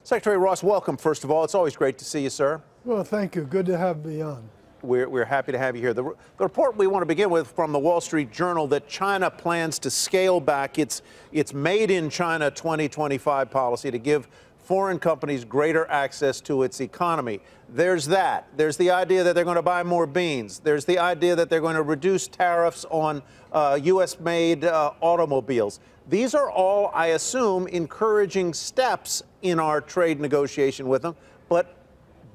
Secretary Ross, welcome, first of all. It's always great to see you, sir. Well, thank you. Good to have me on. We're happy to have you here. The report we want to begin with from the Wall Street Journal that China plans to scale back its Made in China 2025 policy to give foreign companies greater access to its economy. There's that. There's the idea that they're going to buy more beans. There's the idea that they're going to reduce tariffs on U.S.-made automobiles. These are all, I assume, encouraging steps in our trade negotiation with them. But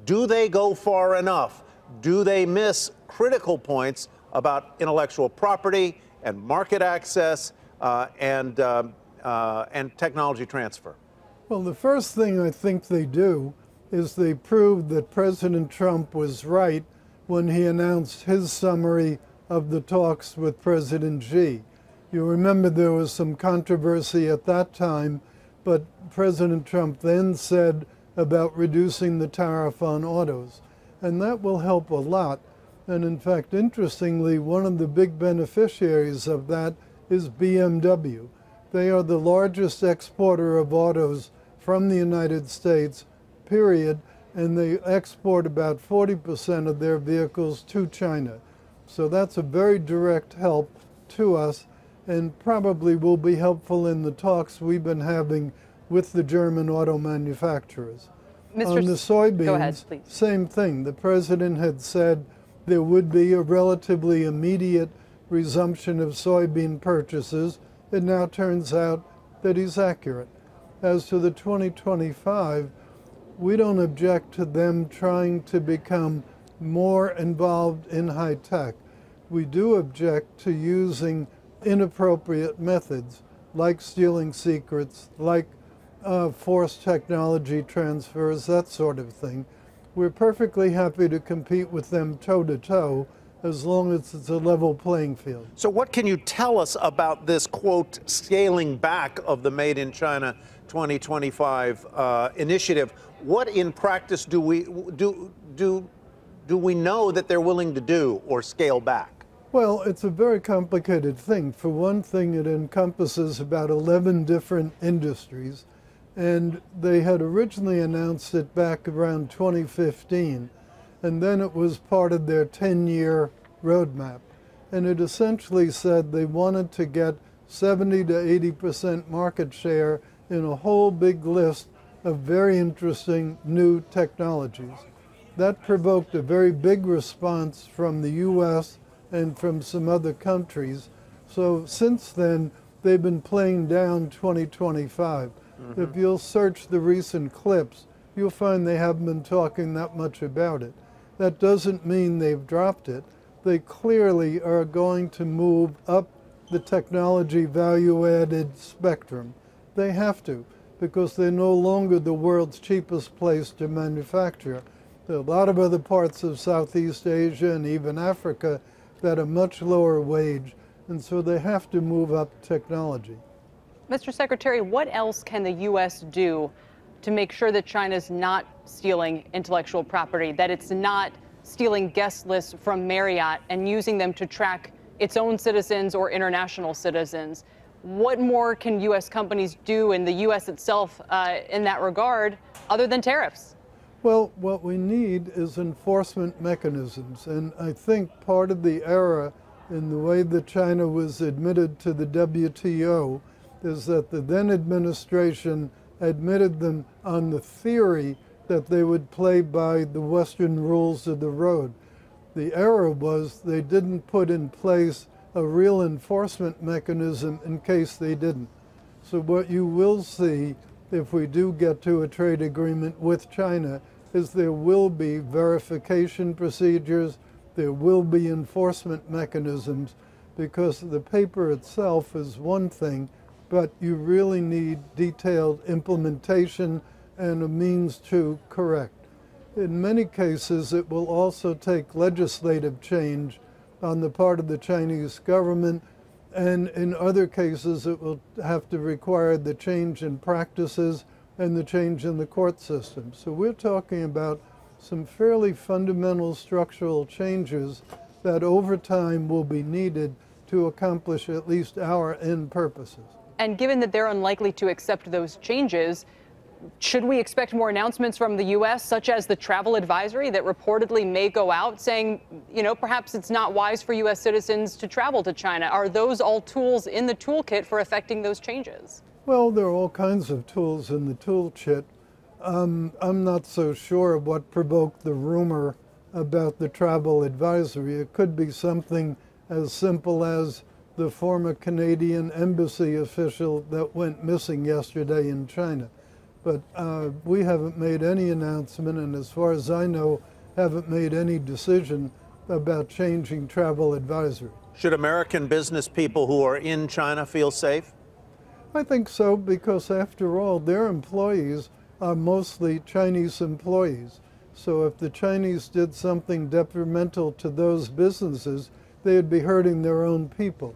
do they go far enough? Do they miss critical points about intellectual property and market access and technology transfer? Well, the first thing I think they do is they prove that President Trump was right when he announced his summary of the talks with President Xi. You remember there was some controversy at that time, but President Trump then said about reducing the tariff on autos. And that will help a lot. And in fact, interestingly, one of the big beneficiaries of that is BMW. They are the largest exporter of autos from the United States, period, and they export about 40% of their vehicles to China. So that's a very direct help to us and probably will be helpful in the talks we've been having with the German auto manufacturers. On the soybeans, go ahead, please. Same thing. The president had said there would be a relatively immediate resumption of soybean purchases. It now turns out that he's accurate. As to the 2025, we don't object to them trying to become more involved in high tech. We do object to using inappropriate methods like stealing secrets, like forced technology transfers, that sort of thing. We're perfectly happy to compete with them toe-to-toe as long as it's a level playing field. So what can you tell us about this, quote, scaling back of the Made in China 2025 initiative? What in practice do we know that they're willing to do or scale back? Well, it's a very complicated thing. For one thing, it encompasses about 11 different industries. And they had originally announced it back around 2015, and then it was part of their 10-year roadmap. And it essentially said they wanted to get 70 to 80% market share in a whole big list of very interesting new technologies. That provoked a very big response from the US and from some other countries. So since then, they've been playing down 2025. If you'll search the recent clips, you'll find they haven't been talking that much about it. That doesn't mean they've dropped it. They clearly are going to move up the technology value-added spectrum. They have to, because they're no longer the world's cheapest place to manufacture. There are a lot of other parts of Southeast Asia and even Africa that are much lower wage, and so they have to move up technology. Mr. Secretary, what else can the U.S. do to make sure that China's not stealing intellectual property, that it's not stealing guest lists from Marriott and using them to track its own citizens or international citizens? What more can U.S. companies do in the U.S. itself in that regard other than tariffs? Well, what we need is enforcement mechanisms. And I think part of the error in the way that China was admitted to the WTO is that the then administration admitted them on the theory that they would play by the Western rules of the road. The error was they didn't put in place a real enforcement mechanism in case they didn't. So what you will see if we do get to a trade agreement with China is there will be verification procedures, there will be enforcement mechanisms, because the paper itself is one thing, but you really need detailed implementation and a means to correct. In many cases, it will also take legislative change on the part of the Chinese government, and in other cases, it will have to require the change in practices and the change in the court system. So we're talking about some fairly fundamental structural changes that over time will be needed to accomplish at least our end purposes. And given that they're unlikely to accept those changes, Should we expect more announcements from the U.S., such as the travel advisory that reportedly may go out saying, perhaps it's not wise for U.S. citizens to travel to China? Are those all tools in the toolkit for effecting those changes? Well, there are all kinds of tools in the toolkit. I'm not so sure what provoked the rumor about the travel advisory. It could be something as simple as the former Canadian embassy official that went missing yesterday in China. But we haven't made any announcement, and as far as I know, haven't made any decision about changing travel advisory. Should American business people who are in China feel safe? I think so, because after all, their employees are mostly Chinese employees. So if the Chinese did something detrimental to those businesses, they would be hurting their own people.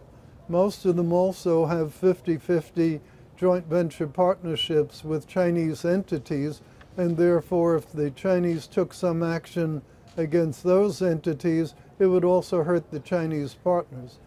Most of them also have 50-50 joint venture partnerships with Chinese entities, and therefore if the Chinese took some action against those entities, it would also hurt the Chinese partners.